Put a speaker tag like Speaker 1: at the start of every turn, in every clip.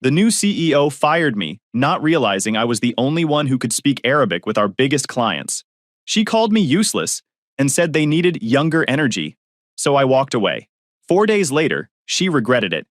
Speaker 1: The new CEO fired me, not realizing I was the only one who could speak Arabic with our biggest clients. She called me useless and said they needed younger energy, so I walked away. 4 days later, she regretted it.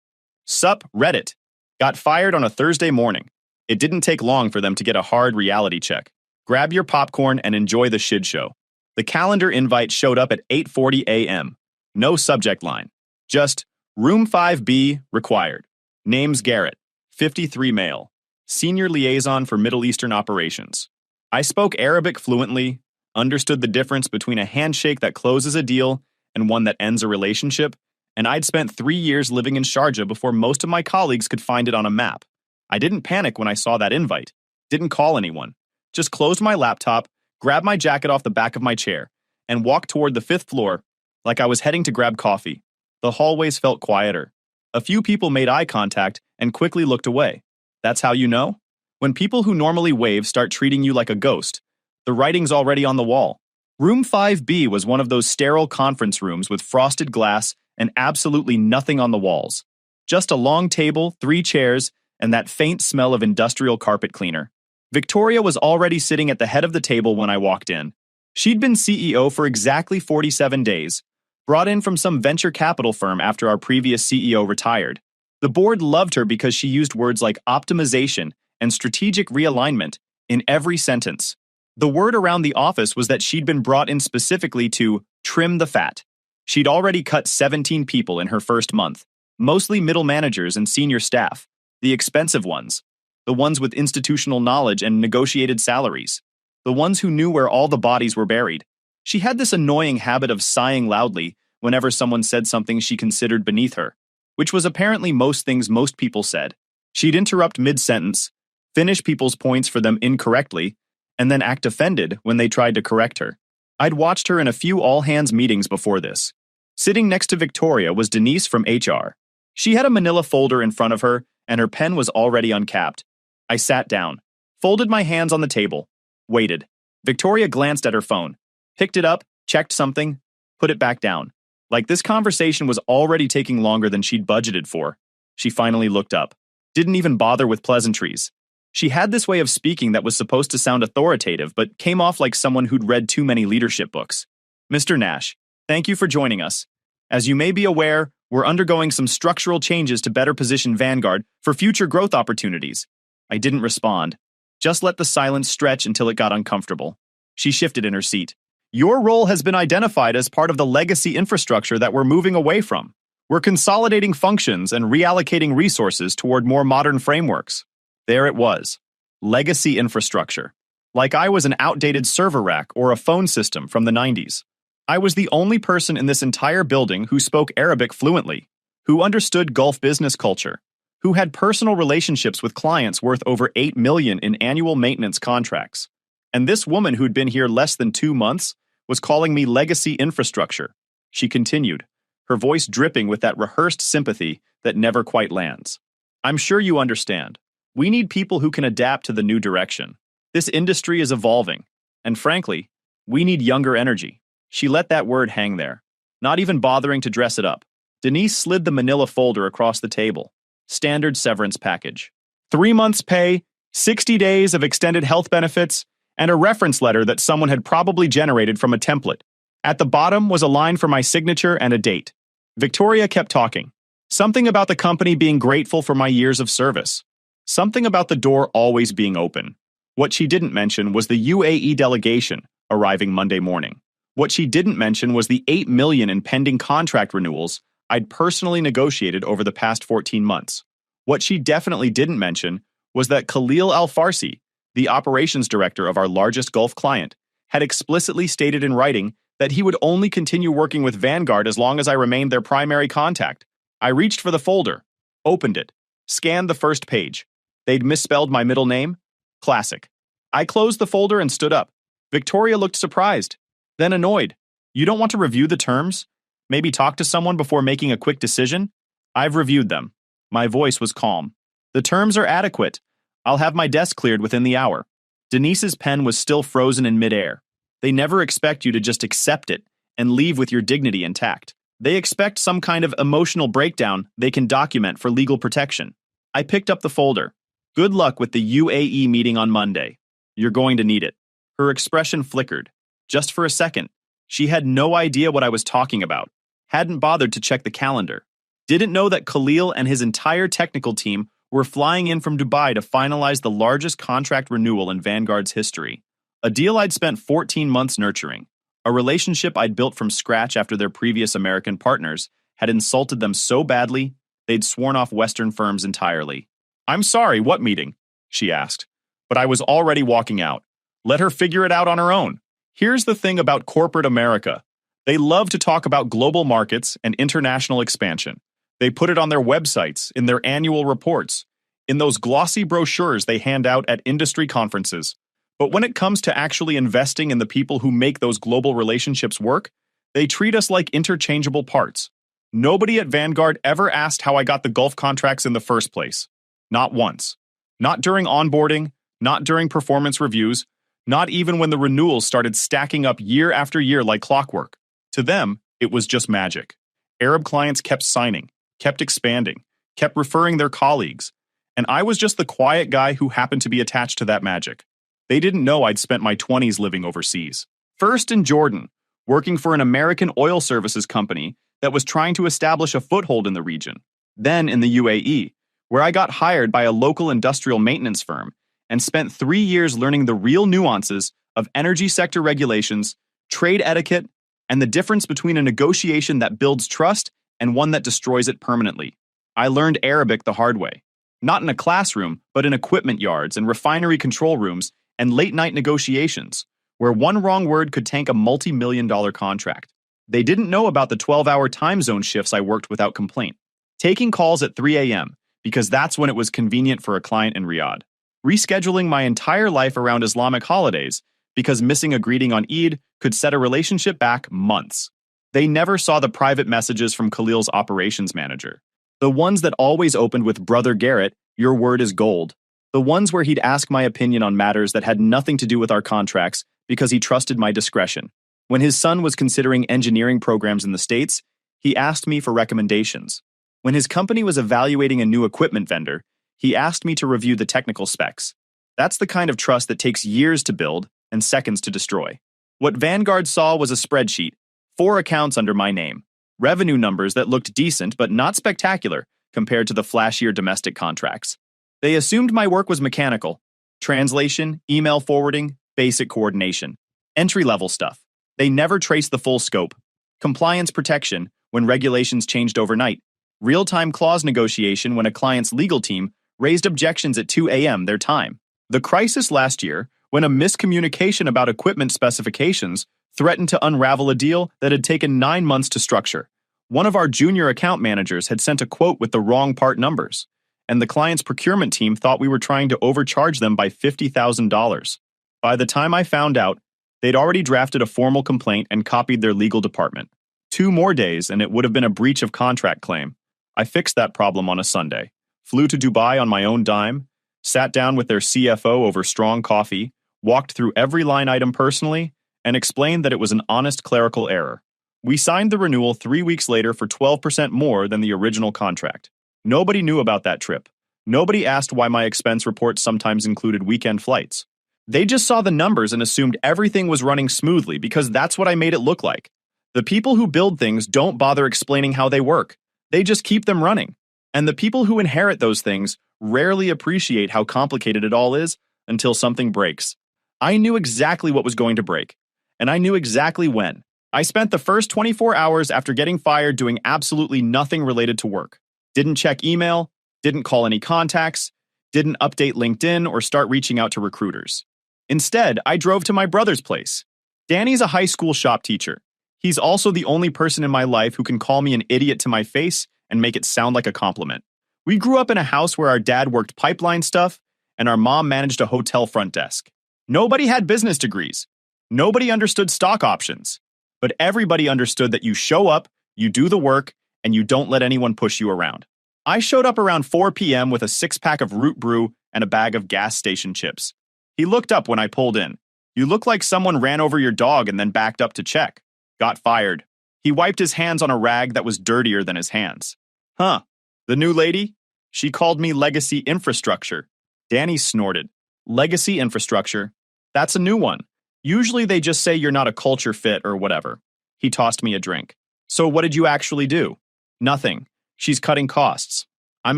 Speaker 1: Sup, Reddit. Got fired on a Thursday morning. It didn't take long for them to get a hard reality check. Grab your popcorn and enjoy the shit show. The calendar invite showed up at 8:40 a.m. No subject line. Just, Room 5B required. Name's Garrett, 53 male. Senior liaison for Middle Eastern operations. I spoke Arabic fluently, understood the difference between a handshake that closes a deal and one that ends a relationship, and I'd spent 3 years living in Sharjah before most of my colleagues could find it on a map. I didn't panic when I saw that invite. Didn't call anyone. Just closed my laptop, grabbed my jacket off the back of my chair, and walked toward the 5th floor like I was heading to grab coffee. The hallways felt quieter. A few people made eye contact and quickly looked away. That's how you know? When people who normally wave start treating you like a ghost, the writing's already on the wall. Room 5B was one of those sterile conference rooms with frosted glass and absolutely nothing on the walls. Just a long table, 3 chairs, and that faint smell of industrial carpet cleaner. Victoria was already sitting at the head of the table when I walked in. She'd been CEO for exactly 47 days, brought in from some venture capital firm after our previous CEO retired. The board loved her because she used words like optimization and strategic realignment in every sentence. The word around the office was that she'd been brought in specifically to trim the fat. She'd already cut 17 people in her first month, mostly middle managers and senior staff, the expensive ones, the ones with institutional knowledge and negotiated salaries, the ones who knew where all the bodies were buried. She had this annoying habit of sighing loudly whenever someone said something she considered beneath her, which was apparently most things most people said. She'd interrupt mid-sentence, finish people's points for them incorrectly, and then act offended when they tried to correct her. I'd watched her in a few all-hands meetings before this. Sitting next to Victoria was Denise from HR. She had a manila folder in front of her, and her pen was already uncapped. I sat down, folded my hands on the table, waited. Victoria glanced at her phone, picked it up, checked something, put it back down. Like this conversation was already taking longer than she'd budgeted for. She finally looked up. Didn't even bother with pleasantries. She had this way of speaking that was supposed to sound authoritative, but came off like someone who'd read too many leadership books. Mr. Nash, thank you for joining us. As you may be aware, we're undergoing some structural changes to better position Vanguard for future growth opportunities. I didn't respond. Just let the silence stretch until it got uncomfortable. She shifted in her seat. Your role has been identified as part of the legacy infrastructure that we're moving away from. We're consolidating functions and reallocating resources toward more modern frameworks. There it was. Legacy infrastructure. Like I was an outdated server rack or a phone system from the 90s. I was the only person in this entire building who spoke Arabic fluently, who understood Gulf business culture, who had personal relationships with clients worth over $8 million in annual maintenance contracts. And this woman who'd been here less than 2 months was calling me legacy infrastructure. She continued, her voice dripping with that rehearsed sympathy that never quite lands. I'm sure you understand. We need people who can adapt to the new direction. This industry is evolving, and frankly, we need younger energy. She let that word hang there, not even bothering to dress it up. Denise slid the manila folder across the table. Standard severance package. 3 months' pay, 60 days of extended health benefits, and a reference letter that someone had probably generated from a template. At the bottom was a line for my signature and a date. Victoria kept talking. Something about the company being grateful for my years of service. Something about the door always being open. What she didn't mention was the UAE delegation arriving Monday morning. What she didn't mention was the $8 million in pending contract renewals I'd personally negotiated over the past 14 months. What she definitely didn't mention was that Khalil Al-Farsi, the operations director of our largest Gulf client, had explicitly stated in writing that he would only continue working with Vanguard as long as I remained their primary contact. I reached for the folder, opened it, scanned the first page. They'd misspelled my middle name. Classic. I closed the folder and stood up. Victoria looked surprised, then annoyed. You don't want to review the terms? Maybe talk to someone before making a quick decision? I've reviewed them. My voice was calm. The terms are adequate. I'll have my desk cleared within the hour. Denise's pen was still frozen in midair. They never expect you to just accept it and leave with your dignity intact. They expect some kind of emotional breakdown they can document for legal protection. I picked up the folder. Good luck with the UAE meeting on Monday. You're going to need it. Her expression flickered. Just for a second. She had no idea what I was talking about. Hadn't bothered to check the calendar. Didn't know that Khalil and his entire technical team were flying in from Dubai to finalize the largest contract renewal in Vanguard's history. A deal I'd spent 14 months nurturing. A relationship I'd built from scratch after their previous American partners had insulted them so badly, they'd sworn off Western firms entirely. "I'm sorry, what meeting?" she asked. But I was already walking out. Let her figure it out on her own. Here's the thing about corporate America. They love to talk about global markets and international expansion. They put it on their websites, in their annual reports, in those glossy brochures they hand out at industry conferences. But when it comes to actually investing in the people who make those global relationships work, they treat us like interchangeable parts. Nobody at Vanguard ever asked how I got the Gulf contracts in the first place. Not once. Not during onboarding, not during performance reviews, not even when the renewals started stacking up year after year like clockwork. To them, it was just magic. Arab clients kept signing, kept expanding, kept referring their colleagues, and I was just the quiet guy who happened to be attached to that magic. They didn't know I'd spent my 20s living overseas. First in Jordan, working for an American oil services company that was trying to establish a foothold in the region. Then in the UAE, where I got hired by a local industrial maintenance firm and spent 3 years learning the real nuances of energy sector regulations, trade etiquette, and the difference between a negotiation that builds trust and one that destroys it permanently. I learned Arabic the hard way. Not in a classroom, but in equipment yards and refinery control rooms and late-night negotiations, where one wrong word could tank a multi-million-dollar contract. They didn't know about the 12-hour time zone shifts I worked without complaint. Taking calls at 3 a.m., because that's when it was convenient for a client in Riyadh. Rescheduling my entire life around Islamic holidays, because missing a greeting on Eid could set a relationship back months. They never saw the private messages from Khalil's operations manager. The ones that always opened with "Brother Garrett, your word is gold." The ones where he'd ask my opinion on matters that had nothing to do with our contracts because he trusted my discretion. When his son was considering engineering programs in the States, he asked me for recommendations. When his company was evaluating a new equipment vendor, he asked me to review the technical specs. That's the kind of trust that takes years to build and seconds to destroy. What Vanguard saw was a spreadsheet, 4 accounts under my name, revenue numbers that looked decent but not spectacular compared to the flashier domestic contracts. They assumed my work was mechanical. Translation, email forwarding, basic coordination. Entry-level stuff. They never traced the full scope. Compliance protection when regulations changed overnight. Real-time clause negotiation when a client's legal team raised objections at 2 a.m. their time. The crisis last year when a miscommunication about equipment specifications threatened to unravel a deal that had taken 9 months to structure. One of our junior account managers had sent a quote with the wrong part numbers, and the client's procurement team thought we were trying to overcharge them by $50,000. By the time I found out, they'd already drafted a formal complaint and copied their legal department. 2 more days and it would have been a breach of contract claim. I fixed that problem on a Sunday, flew to Dubai on my own dime, sat down with their CFO over strong coffee, walked through every line item personally, and explained that it was an honest clerical error. We signed the renewal 3 weeks later for 12% more than the original contract. Nobody knew about that trip. Nobody asked why my expense reports sometimes included weekend flights. They just saw the numbers and assumed everything was running smoothly because that's what I made it look like. The people who build things don't bother explaining how they work. They just keep them running. And the people who inherit those things rarely appreciate how complicated it all is until something breaks. I knew exactly what was going to break, and I knew exactly when. I spent the first 24 hours after getting fired doing absolutely nothing related to work. Didn't check email, didn't call any contacts, didn't update LinkedIn or start reaching out to recruiters. Instead, I drove to my brother's place. Danny's a high school shop teacher. He's also the only person in my life who can call me an idiot to my face and make it sound like a compliment. We grew up in a house where our dad worked pipeline stuff and our mom managed a hotel front desk. Nobody had business degrees. Nobody understood stock options. But everybody understood that you show up, you do the work, and you don't let anyone push you around. I showed up around 4 p.m. with a 6-pack of root brew and a bag of gas station chips. He looked up when I pulled in. "You look like someone ran over your dog and then backed up to check." Got fired. He wiped his hands on a rag that was dirtier than his hands. "Huh, the new lady?" She called me legacy infrastructure. Danny snorted. Legacy infrastructure? That's a new one. Usually they just say you're not a culture fit or whatever. He tossed me a drink. So what did you actually do? Nothing. She's cutting costs. I'm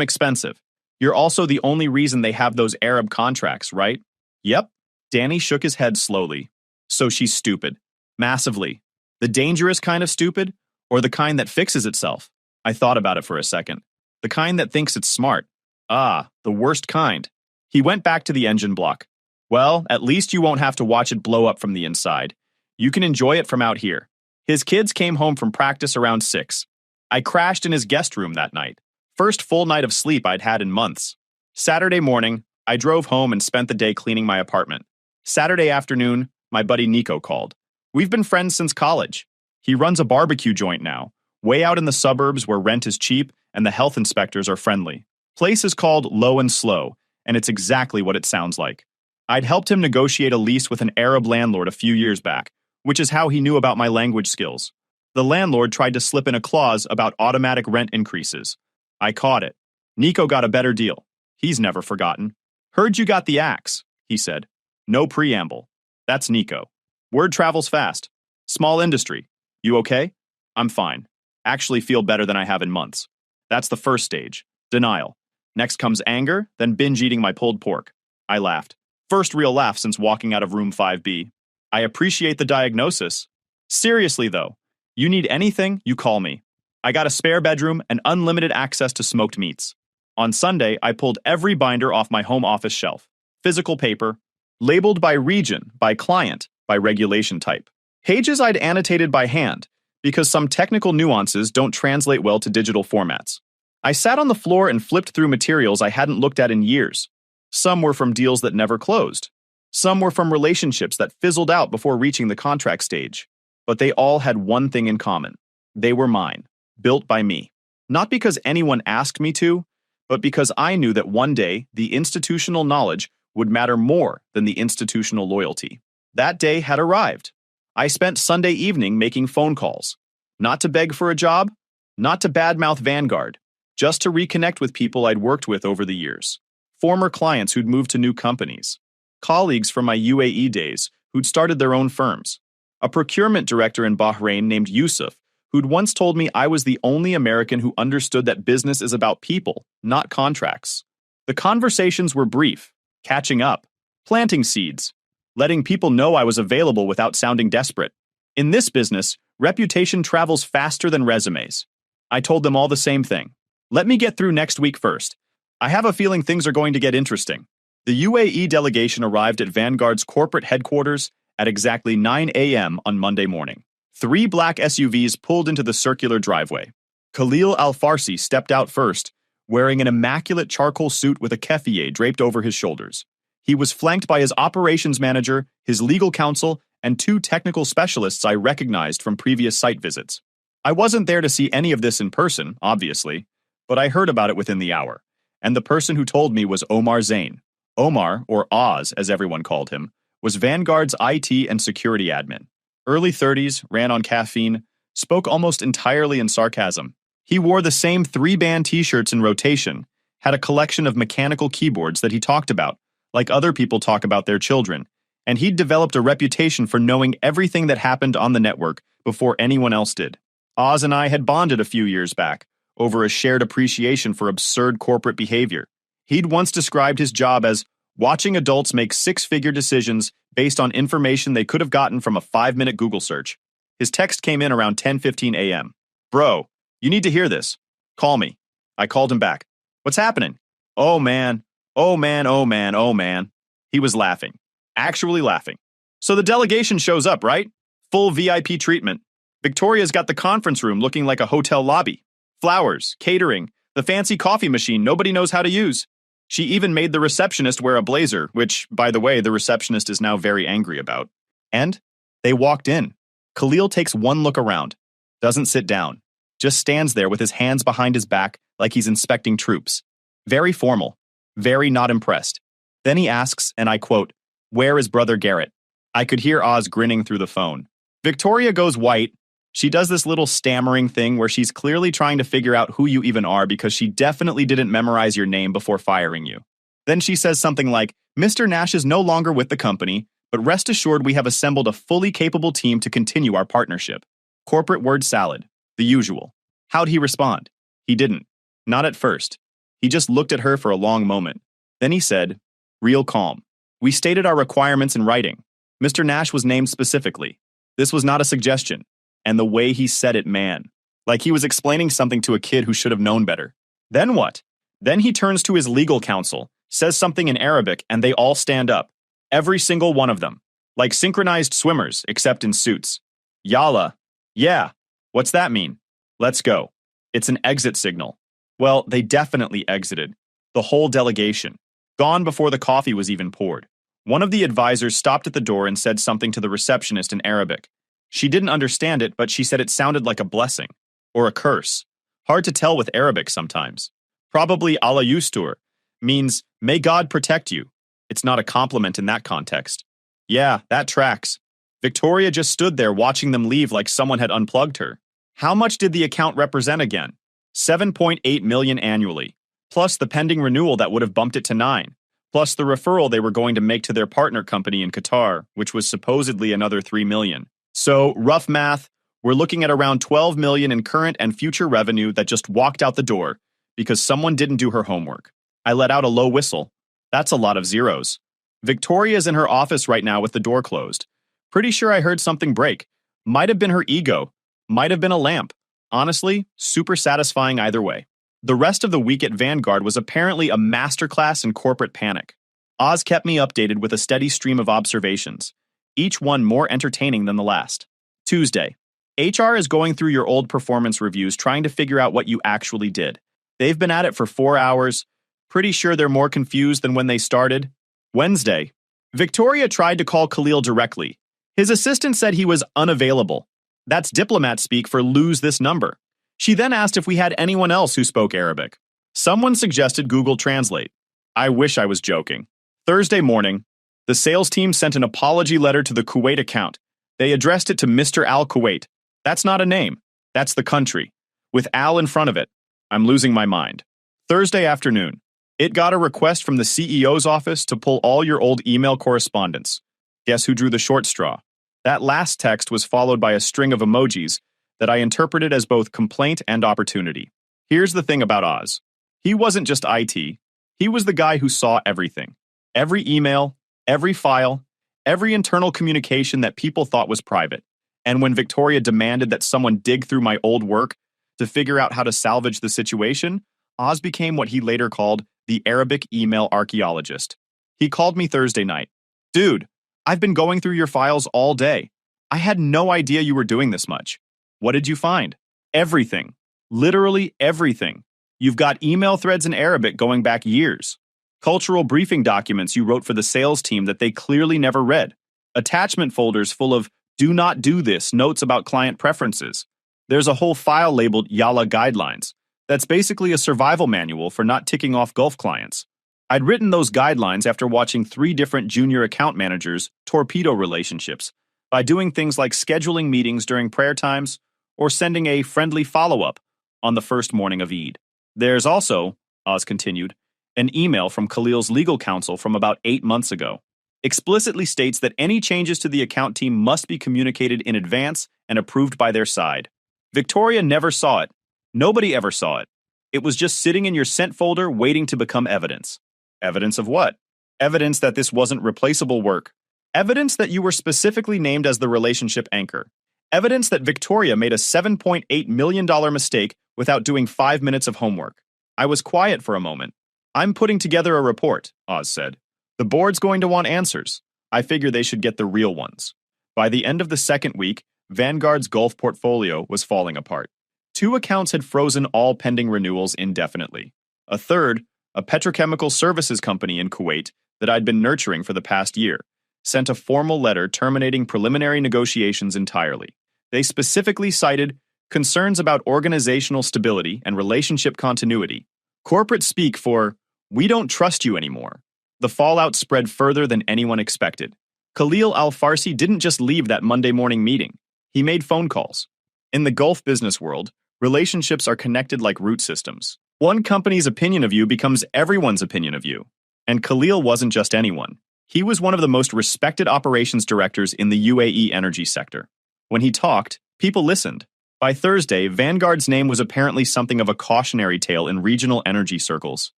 Speaker 1: expensive. You're also the only reason they have those Arab contracts, right? Yep. Danny shook his head slowly. So she's stupid. Massively. The dangerous kind of stupid, or the kind that fixes itself? I thought about it for a second. The kind that thinks it's smart. Ah, the worst kind. He went back to the engine block. Well, at least you won't have to watch it blow up from the inside. You can enjoy it from out here. His kids came home from practice around 6. I crashed in his guest room that night. First full night of sleep I'd had in months. Saturday morning, I drove home and spent the day cleaning my apartment. Saturday afternoon, my buddy Nico called. We've been friends since college. He runs a barbecue joint now, way out in the suburbs where rent is cheap and the health inspectors are friendly. Place is called Low and Slow, and it's exactly what it sounds like. I'd helped him negotiate a lease with an Arab landlord a few years back, which is how he knew about my language skills. The landlord tried to slip in a clause about automatic rent increases. I caught it. Nico got a better deal. He's never forgotten. Heard you got the axe, he said. No preamble. That's Nico. Word travels fast. Small industry. You okay? I'm fine. Actually feel better than I have in months. That's the first stage. Denial. Next comes anger, then binge eating my pulled pork. I laughed. First real laugh since walking out of room 5B. I appreciate the diagnosis. Seriously though, you need anything, you call me. I got a spare bedroom and unlimited access to smoked meats. On Sunday, I pulled every binder off my home office shelf. Physical paper, labeled by region, by client, by regulation type. Pages I'd annotated by hand, because some technical nuances don't translate well to digital formats. I sat on the floor and flipped through materials I hadn't looked at in years. Some were from deals that never closed. Some were from relationships that fizzled out before reaching the contract stage. But they all had one thing in common. They were mine, built by me. Not because anyone asked me to, but because I knew that one day the institutional knowledge would matter more than the institutional loyalty. That day had arrived. I spent Sunday evening making phone calls. Not to beg for a job, not to badmouth Vanguard, just to reconnect with people I'd worked with over the years. Former clients who'd moved to new companies. Colleagues from my UAE days who'd started their own firms. A procurement director in Bahrain named Yusuf, who'd once told me I was the only American who understood that business is about people, not contracts. The conversations were brief, catching up, planting seeds, letting people know I was available without sounding desperate. In this business, reputation travels faster than resumes. I told them all the same thing. Let me get through next week first. I have a feeling things are going to get interesting. The UAE delegation arrived at Vanguard's corporate headquarters at exactly 9 a.m. on Monday morning. 3 black SUVs pulled into the circular driveway. Khalil Al-Farsi stepped out first, wearing an immaculate charcoal suit with a keffiyeh draped over his shoulders. He was flanked by his operations manager, his legal counsel, and 2 technical specialists I recognized from previous site visits. I wasn't there to see any of this in person, obviously, but I heard about it within the hour. And the person who told me was Omar Zain. Omar, or Oz as everyone called him, was Vanguard's IT and security admin. Early 30s, ran on caffeine, spoke almost entirely in sarcasm. He wore the same 3-band t-shirts in rotation, had a collection of mechanical keyboards that he talked about, like other people talk about their children, and he'd developed a reputation for knowing everything that happened on the network before anyone else did. Oz and I had bonded a few years back, over a shared appreciation for absurd corporate behavior. He'd once described his job as watching adults make 6-figure decisions based on information they could have gotten from a 5-minute Google search. His text came in around 10:15 a.m. Bro, you need to hear this. Call me. I called him back. What's happening? Oh man. Oh man, oh man, oh man. He was laughing. Actually laughing. So the delegation shows up, right? Full VIP treatment. Victoria's got the conference room looking like a hotel lobby. Flowers, catering, the fancy coffee machine nobody knows how to use. She even made the receptionist wear a blazer, which, by the way, the receptionist is now very angry about. And they walked in. Khalil takes one look around, doesn't sit down, just stands there with his hands behind his back like he's inspecting troops. Very formal, very not impressed. Then he asks, and I quote, "Where is Brother Garrett?" I could hear Oz grinning through the phone. Victoria goes white, She does this little stammering thing where she's clearly trying to figure out who you even are because she definitely didn't memorize your name before firing you. Then she says something like, Mr. Nash is no longer with the company, but rest assured we have assembled a fully capable team to continue our partnership. Corporate word salad. The usual. How'd he respond? He didn't. Not at first. He just looked at her for a long moment. Then he said, real calm. We stated our requirements in writing. Mr. Nash was named specifically. This was not a suggestion. And the way he said it, man. Like he was explaining something to a kid who should have known better. Then what? Then he turns to his legal counsel, says something in Arabic, and they all stand up. Every single one of them. Like synchronized swimmers, except in suits. Yalla. Yeah. What's that mean? Let's go. It's an exit signal. Well, they definitely exited. The whole delegation. Gone before the coffee was even poured. One of the advisors stopped at the door and said something to the receptionist in Arabic. She didn't understand it, but she said it sounded like a blessing. Or a curse. Hard to tell with Arabic sometimes. Probably Allah yustur means, may God protect you. It's not a compliment in that context. Yeah, that tracks. Victoria just stood there watching them leave like someone had unplugged her. How much did the account represent again? 7.8 million annually. Plus the pending renewal that would have bumped it to 9. Plus the referral they were going to make to their partner company in Qatar, which was supposedly another 3 million. So, rough math, we're looking at around 12 million in current and future revenue that just walked out the door because someone didn't do her homework. I let out a low whistle. That's a lot of zeros. Victoria's in her office right now with the door closed. Pretty sure I heard something break. Might have been her ego. Might have been a lamp. Honestly, super satisfying either way. The rest of the week at Vanguard was apparently a masterclass in corporate panic. Oz kept me updated with a steady stream of observations, each one more entertaining than the last. Tuesday. HR is going through your old performance reviews trying to figure out what you actually did. They've been at it for 4 hours. Pretty sure they're more confused than when they started. Wednesday. Victoria tried to call Khalil directly. His assistant said he was unavailable. That's diplomat speak for lose this number. She then asked if we had anyone else who spoke Arabic. Someone suggested Google Translate. I wish I was joking. Thursday morning, the sales team sent an apology letter to the Kuwait account. They addressed it to Mr. Al Kuwait. That's not a name. That's the country. With Al in front of it. I'm losing my mind. Thursday afternoon, it got a request from the CEO's office to pull all your old email correspondence. Guess who drew the short straw? That last text was followed by a string of emojis that I interpreted as both complaint and opportunity. Here's the thing about Oz. He wasn't just IT. He was the guy who saw everything. Every email, every file, every internal communication that people thought was private. And when Victoria demanded that someone dig through my old work to figure out how to salvage the situation, Oz became what he later called the Arabic email archaeologist. He called me Thursday night. Dude, I've been going through your files all day. I had no idea you were doing this much. What did you find? Everything. Literally everything. You've got email threads in Arabic going back years. Cultural briefing documents you wrote for the sales team that they clearly never read. Attachment folders full of do not do this notes about client preferences. There's a whole file labeled Yalla Guidelines. That's basically a survival manual for not ticking off Gulf clients. I'd written those guidelines after watching 3 different junior account managers torpedo relationships by doing things like scheduling meetings during prayer times or sending a friendly follow-up on the first morning of Eid. There's also, Oz continued, an email from Khalil's legal counsel from about 8 months ago. Explicitly states that any changes to the account team must be communicated in advance and approved by their side. Victoria never saw it. Nobody ever saw it. It was just sitting in your sent folder waiting to become evidence. Evidence of what? Evidence that this wasn't replaceable work. Evidence that you were specifically named as the relationship anchor. Evidence that Victoria made a $7.8 million mistake without doing 5 minutes of homework. I was quiet for a moment. I'm putting together a report, Oz said. The board's going to want answers. I figure they should get the real ones. By the end of the second week, Vanguard's Gulf portfolio was falling apart. 2 accounts had frozen all pending renewals indefinitely. A third, a petrochemical services company in Kuwait that I'd been nurturing for the past year, sent a formal letter terminating preliminary negotiations entirely. They specifically cited concerns about organizational stability and relationship continuity. Corporate speak for, we don't trust you anymore. The fallout spread further than anyone expected. Khalil Al-Farsi didn't just leave that Monday morning meeting. He made phone calls. In the Gulf business world, relationships are connected like root systems. One company's opinion of you becomes everyone's opinion of you. And Khalil wasn't just anyone. He was one of the most respected operations directors in the UAE energy sector. When he talked, people listened. By Thursday, Vanguard's name was apparently something of a cautionary tale in regional energy circles.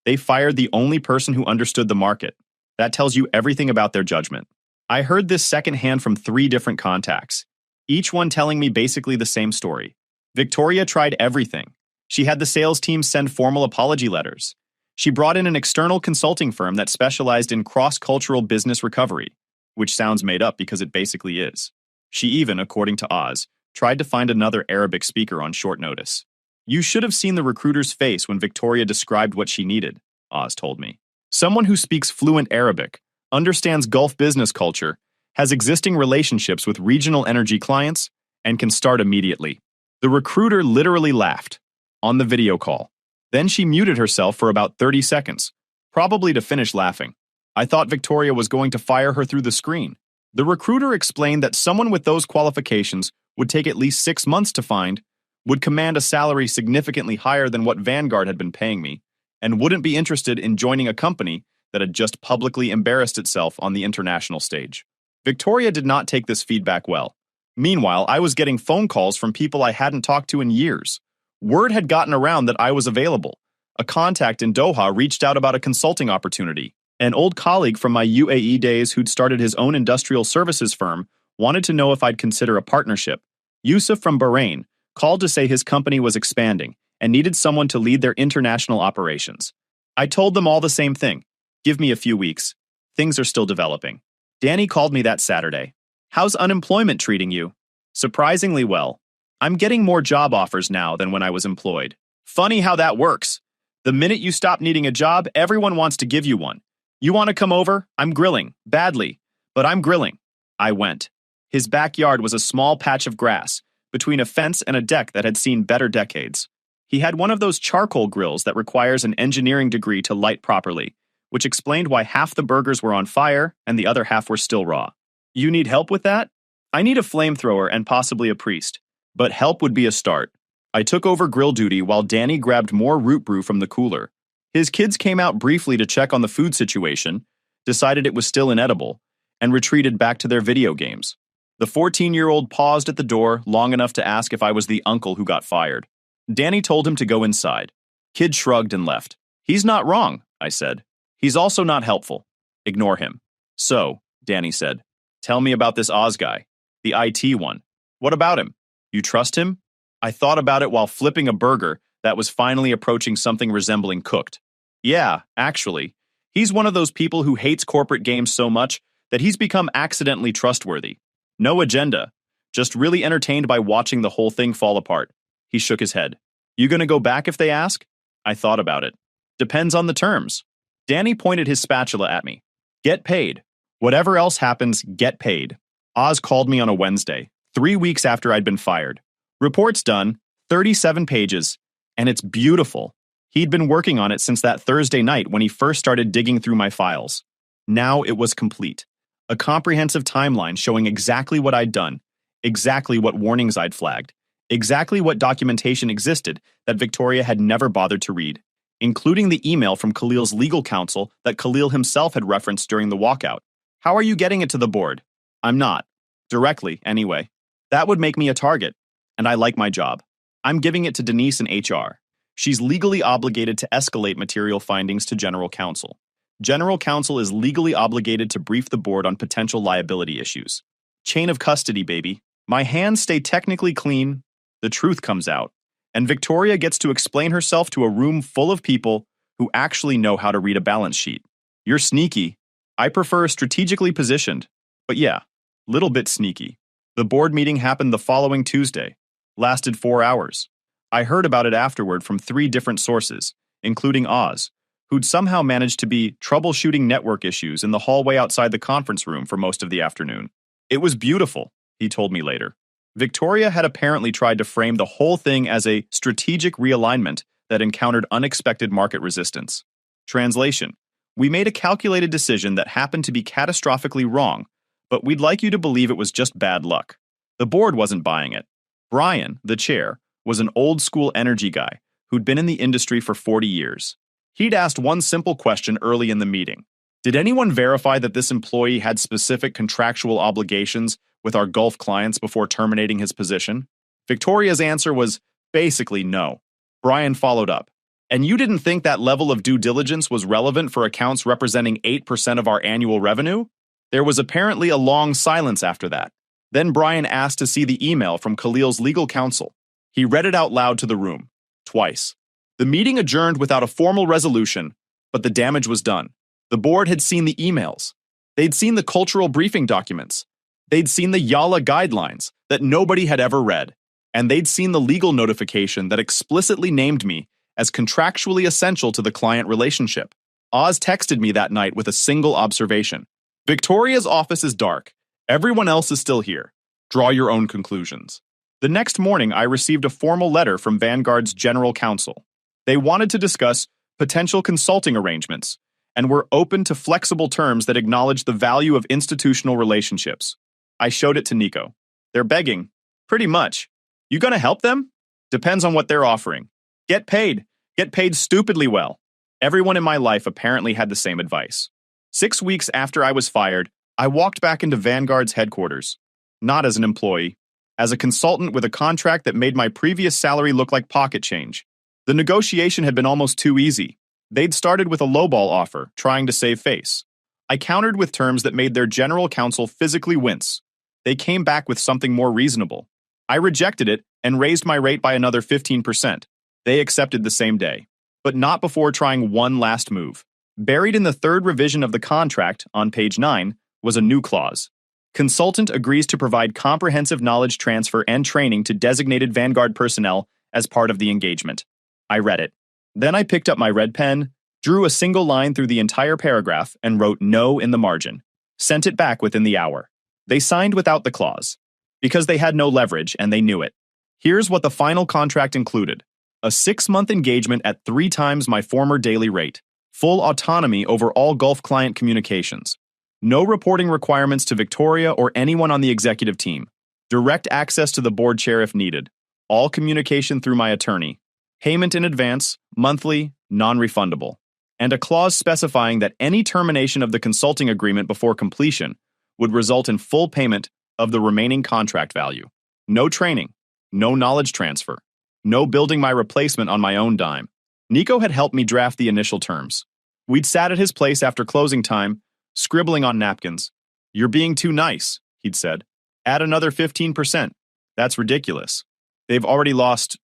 Speaker 1: They fired the only person who understood the market. That tells you everything about their judgment. I heard this secondhand from 3 different contacts, each one telling me basically the same story. Victoria tried everything. She had the sales team send formal apology letters. She brought in an external consulting firm that specialized in cross-cultural business recovery, which sounds made up because it basically is. She even, according to Oz, tried to find another Arabic speaker on short notice. You should have seen the recruiter's face when Victoria described what she needed, Oz told me. Someone who speaks fluent Arabic, understands Gulf business culture, has existing relationships with regional energy clients, and can start immediately. The recruiter literally laughed on the video call. Then she muted herself for about 30 seconds, probably to finish laughing. I thought Victoria was going to fire her through the screen. The recruiter explained that someone with those qualifications would take at least 6 months to find, would command a salary significantly higher than what Vanguard had been paying me, and wouldn't be interested in joining a company that had just publicly embarrassed itself on the international stage. Victoria did not take this feedback well. Meanwhile, I was getting phone calls from people I hadn't talked to in years. Word had gotten around that I was available. A contact in Doha reached out about a consulting opportunity. An old colleague from my UAE days who'd started his own industrial services firm wanted to know if I'd consider a partnership. Yusuf from Bahrain called to say his company was expanding and needed someone to lead their international operations. I told them all the same thing. Give me a few weeks. Things are still developing. Danny called me that Saturday. How's unemployment treating you? Surprisingly well. I'm getting more job offers now than when I was employed. Funny how that works. The minute you stop needing a job, everyone wants to give you one. You want to come over? I'm grilling. Badly. But I'm grilling. I went. His backyard was a small patch of grass, between a fence and a deck that had seen better decades. He had one of those charcoal grills that requires an engineering degree to light properly, which explained why half the burgers were on fire and the other half were still raw. You need help with that? I need a flamethrower and possibly a priest, but help would be a start. I took over grill duty while Danny grabbed more root brew from the cooler. His kids came out briefly to check on the food situation, decided it was still inedible, and retreated back to their video games. The 14-year-old paused at the door long enough to ask if I was the uncle who got fired. Danny told him to go inside. Kid shrugged and left. He's not wrong, I said. He's also not helpful. Ignore him. So, Danny said, tell me about this Oz guy, the IT one. What about him? You trust him? I thought about it while flipping a burger that was finally approaching something resembling cooked. Yeah, actually. He's one of those people who hates corporate games so much that he's become accidentally trustworthy. No agenda. Just really entertained by watching the whole thing fall apart. He shook his head. You gonna go back if they ask? I thought about it. Depends on the terms. Danny pointed his spatula at me. Get paid. Whatever else happens, get paid. Oz called me on a Wednesday, 3 weeks after I'd been fired. Report's done, 37 pages, and it's beautiful. He'd been working on it since that Thursday night when he first started digging through my files. Now it was complete. A comprehensive timeline showing exactly what I'd done, exactly what warnings I'd flagged, exactly what documentation existed that Victoria had never bothered to read, including the email from Khalil's legal counsel that Khalil himself had referenced during the walkout. How are you getting it to the board? I'm not. Directly, anyway. That would make me a target, and I like my job. I'm giving it to Denise in HR. She's legally obligated to escalate material findings to General Counsel. General Counsel is legally obligated to brief the board on potential liability issues. Chain of custody, baby. My hands stay technically clean. The truth comes out. And Victoria gets to explain herself to a room full of people who actually know how to read a balance sheet. You're sneaky. I prefer strategically positioned. But yeah, little bit sneaky. The board meeting happened the following Tuesday. Lasted 4 hours. I heard about it afterward from 3 different sources, including Oz, who'd somehow managed to be troubleshooting network issues in the hallway outside the conference room for most of the afternoon. It was beautiful, he told me later. Victoria had apparently tried to frame the whole thing as a strategic realignment that encountered unexpected market resistance. Translation: we made a calculated decision that happened to be catastrophically wrong, but we'd like you to believe it was just bad luck. The board wasn't buying it. Brian, the chair, was an old-school energy guy who'd been in the industry for 40 years. He'd asked one simple question early in the meeting. Did anyone verify that this employee had specific contractual obligations with our Gulf clients before terminating his position? Victoria's answer was basically no. Brian followed up. And you didn't think that level of due diligence was relevant for accounts representing 8% of our annual revenue? There was apparently a long silence after that. Then Brian asked to see the email from Khalil's legal counsel. He read it out loud to the room, twice. The meeting adjourned without a formal resolution, but the damage was done. The board had seen the emails. They'd seen the cultural briefing documents. They'd seen the YALA guidelines that nobody had ever read. And they'd seen the legal notification that explicitly named me as contractually essential to the client relationship. Oz texted me that night with a single observation. Victoria's office is dark. Everyone else is still here. Draw your own conclusions. The next morning, I received a formal letter from Vanguard's general counsel. They wanted to discuss potential consulting arrangements and were open to flexible terms that acknowledged the value of institutional relationships. I showed it to Nico. They're begging. Pretty much. You gonna help them? Depends on what they're offering. Get paid. Get paid stupidly well. Everyone in my life apparently had the same advice. 6 weeks after I was fired, I walked back into Vanguard's headquarters. Not as an employee. As a consultant with a contract that made my previous salary look like pocket change. The negotiation had been almost too easy. They'd started with a lowball offer, trying to save face. I countered with terms that made their general counsel physically wince. They came back with something more reasonable. I rejected it and raised my rate by another 15%. They accepted the same day, but not before trying one last move. Buried in the third revision of the contract, on page 9, was a new clause. Consultant agrees to provide comprehensive knowledge transfer and training to designated Vanguard personnel as part of the engagement. I read it. Then I picked up my red pen, drew a single line through the entire paragraph, and wrote no in the margin. Sent it back within the hour. They signed without the clause, because they had no leverage and they knew it. Here's what the final contract included. A 6-month engagement at 3 times my former daily rate. Full autonomy over all Gulf client communications. No reporting requirements to Victoria or anyone on the executive team. Direct access to the board chair if needed. All communication through my attorney. Payment in advance, monthly, non-refundable. And a clause specifying that any termination of the consulting agreement before completion would result in full payment of the remaining contract value. No training. No knowledge transfer. No building my replacement on my own dime. Nico had helped me draft the initial terms. We'd sat at his place after closing time, scribbling on napkins. You're being too nice, he'd said. Add another 15%. That's ridiculous. They've already lost,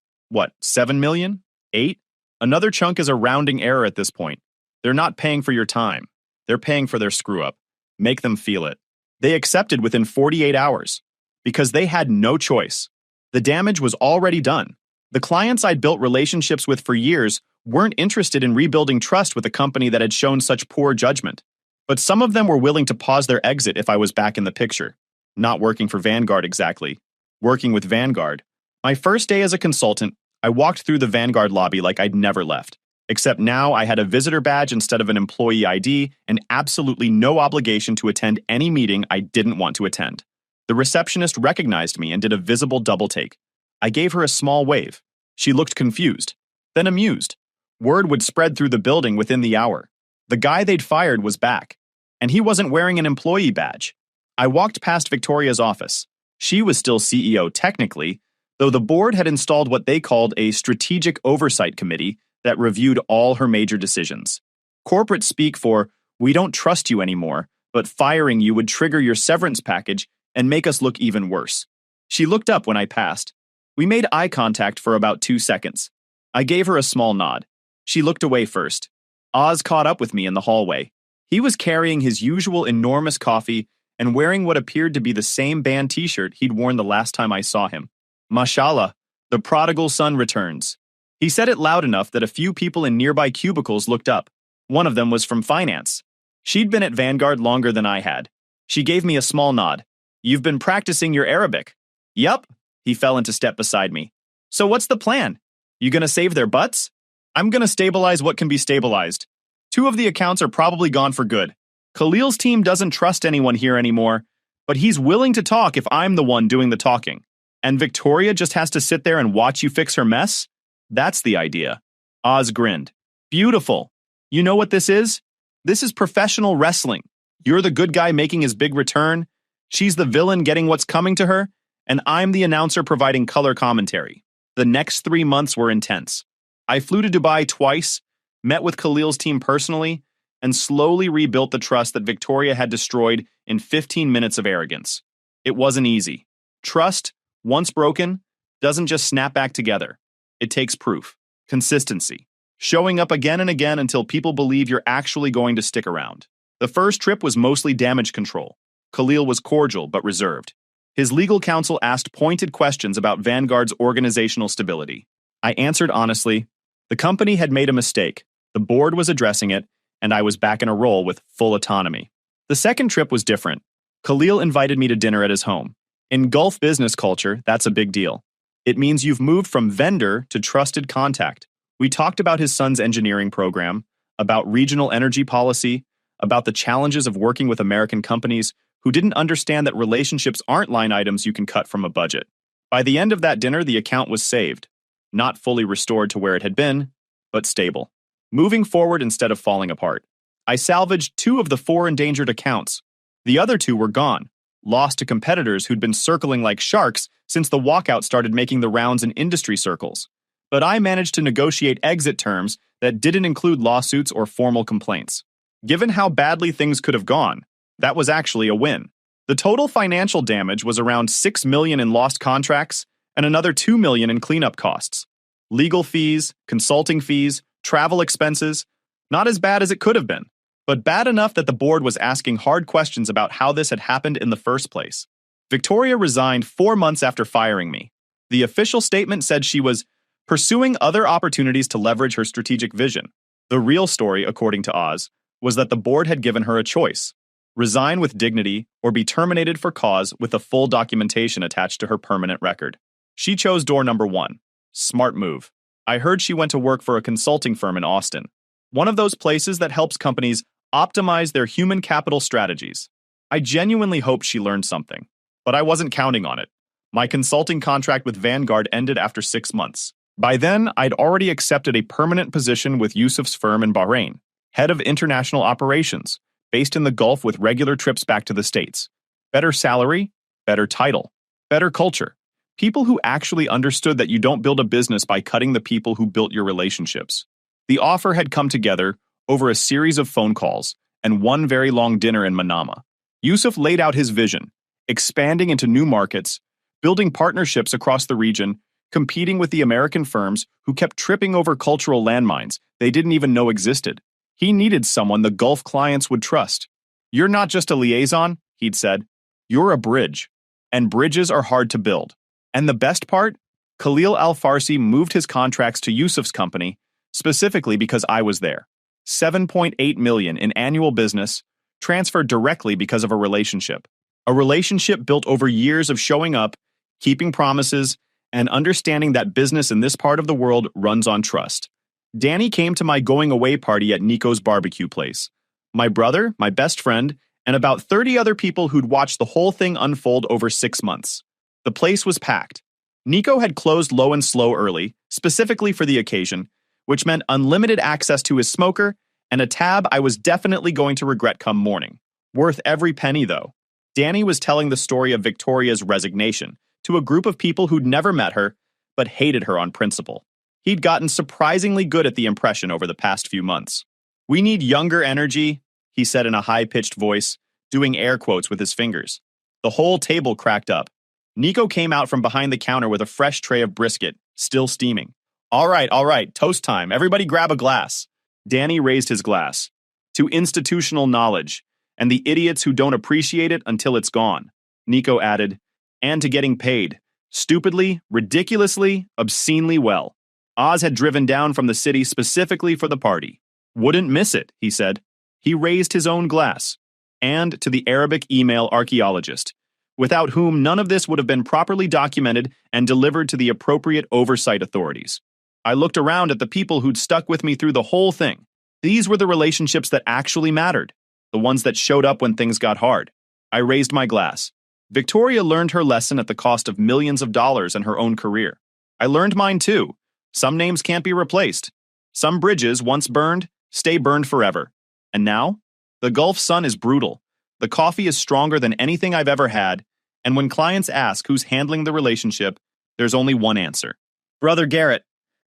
Speaker 1: 7 million? 8? Another chunk is a rounding error at this point. They're not paying for your time. They're paying for their screw-up. Make them feel it. They accepted within 48 hours. Because they had no choice. The damage was already done. The clients I'd built relationships with for years weren't interested in rebuilding trust with a company that had shown such poor judgment. But some of them were willing to pause their exit if I was back in the picture. Not working for Vanguard exactly. Working with Vanguard. My first day as a consultant, I walked through the Vanguard lobby like I'd never left. Except now I had a visitor badge instead of an employee ID and absolutely no obligation to attend any meeting I didn't want to attend. The receptionist recognized me and did a visible double take. I gave her a small wave. She looked confused, then amused. Word would spread through the building within the hour. The guy they'd fired was back, and he wasn't wearing an employee badge. I walked past Victoria's office. She was still CEO technically, though the board had installed what they called a strategic oversight committee that reviewed all her major decisions. Corporate speak for, we don't trust you anymore, but firing you would trigger your severance package and make us look even worse. She looked up when I passed. We made eye contact for about 2 seconds. I gave her a small nod. She looked away first. Oz caught up with me in the hallway. He was carrying his usual enormous coffee and wearing what appeared to be the same band t-shirt he'd worn the last time I saw him. Mashallah, the prodigal son returns. He said it loud enough that a few people in nearby cubicles looked up. One of them was from finance. She'd been at Vanguard longer than I had. She gave me a small nod. You've been practicing your Arabic. Yup. He fell into step beside me. So what's the plan? You gonna save their butts? I'm gonna stabilize what can be stabilized. 2 of the accounts are probably gone for good. Khalil's team doesn't trust anyone here anymore, but he's willing to talk if I'm the one doing the talking. And Victoria just has to sit there and watch you fix her mess? That's the idea. Oz grinned. Beautiful. You know what this is? This is professional wrestling. You're the good guy making his big return. She's the villain getting what's coming to her. And I'm the announcer providing color commentary. The next 3 months were intense. I flew to Dubai twice, met with Khalil's team personally, and slowly rebuilt the trust that Victoria had destroyed in 15 minutes of arrogance. It wasn't easy. Trust, once broken, doesn't just snap back together. It takes proof, consistency, showing up again and again until people believe you're actually going to stick around. The first trip was mostly damage control. Khalil was cordial but reserved. His legal counsel asked pointed questions about Vanguard's organizational stability. I answered honestly. The company had made a mistake, the board was addressing it, and I was back in a role with full autonomy. The second trip was different. Khalil invited me to dinner at his home. In Gulf business culture, that's a big deal. It means you've moved from vendor to trusted contact. We talked about his son's engineering program, about regional energy policy, about the challenges of working with American companies who didn't understand that relationships aren't line items you can cut from a budget. By the end of that dinner, the account was saved. Not fully restored to where it had been, but stable. Moving forward instead of falling apart. I salvaged 2 of the 4 endangered accounts. The other 2 were gone, lost to competitors who'd been circling like sharks since the walkout started making the rounds in industry circles. But I managed to negotiate exit terms that didn't include lawsuits or formal complaints. Given how badly things could have gone, that was actually a win. The total financial damage was around $6 million in lost contracts and another $2 million in cleanup costs. Legal fees, consulting fees, travel expenses, not as bad as it could have been, but bad enough that the board was asking hard questions about how this had happened in the first place. Victoria resigned 4 months after firing me. The official statement said she was pursuing other opportunities to leverage her strategic vision. The real story, according to Oz, was that the board had given her a choice: resign with dignity or be terminated for cause with the full documentation attached to her permanent record. She chose door number 1. Smart move. I heard she went to work for a consulting firm in Austin, one of those places that helps companies optimize their human capital strategies. I genuinely hoped she learned something, but I wasn't counting on it. My consulting contract with Vanguard ended after 6 months. By then, I'd already accepted a permanent position with Yusuf's firm in Bahrain, head of international operations, based in the Gulf with regular trips back to the States. Better salary, better title, better culture. People who actually understood that you don't build a business by cutting the people who built your relationships. The offer had come together over a series of phone calls and one very long dinner in Manama. Yusuf laid out his vision, expanding into new markets, building partnerships across the region, competing with the American firms who kept tripping over cultural landmines they didn't even know existed. He needed someone the Gulf clients would trust. You're not just a liaison, he'd said. You're a bridge. And bridges are hard to build. And the best part? Khalil Al-Farsi moved his contracts to Yusuf's company, specifically because I was there. $7.8 million in annual business, transferred directly because of a relationship. A relationship built over years of showing up, keeping promises, and understanding that business in this part of the world runs on trust. Danny came to my going-away party at Nico's barbecue place. My brother, my best friend, and about 30 other people who'd watched the whole thing unfold over 6 months. The place was packed. Nico had closed low and slow early, specifically for the occasion, which meant unlimited access to his smoker and a tab I was definitely going to regret come morning. Worth every penny, though. Danny was telling the story of Victoria's resignation to a group of people who'd never met her, but hated her on principle. He'd gotten surprisingly good at the impression over the past few months. "We need younger energy," he said in a high-pitched voice, doing air quotes with his fingers. The whole table cracked up. Nico came out from behind the counter with a fresh tray of brisket, still steaming. All right, toast time. Everybody grab a glass." Danny raised his glass. "To institutional knowledge, and the idiots who don't appreciate it until it's gone." Nico added, "And to getting paid. Stupidly, ridiculously, obscenely well." Oz had driven down from the city specifically for the party. "Wouldn't miss it," he said. He raised his own glass. "And to the Arabic email archaeologist, without whom none of this would have been properly documented and delivered to the appropriate oversight authorities." I looked around at the people who'd stuck with me through the whole thing. These were the relationships that actually mattered, the ones that showed up when things got hard. I raised my glass. Victoria learned her lesson at the cost of millions of dollars in her own career. I learned mine too. Some names can't be replaced. Some bridges, once burned, stay burned forever. And now? The Gulf sun is brutal. The coffee is stronger than anything I've ever had. And when clients ask who's handling the relationship, there's only one answer. Brother Garrett.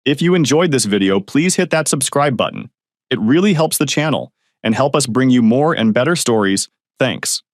Speaker 1: If you enjoyed this video, please hit that subscribe button. It really helps the channel and help us bring you more and better stories. Thanks.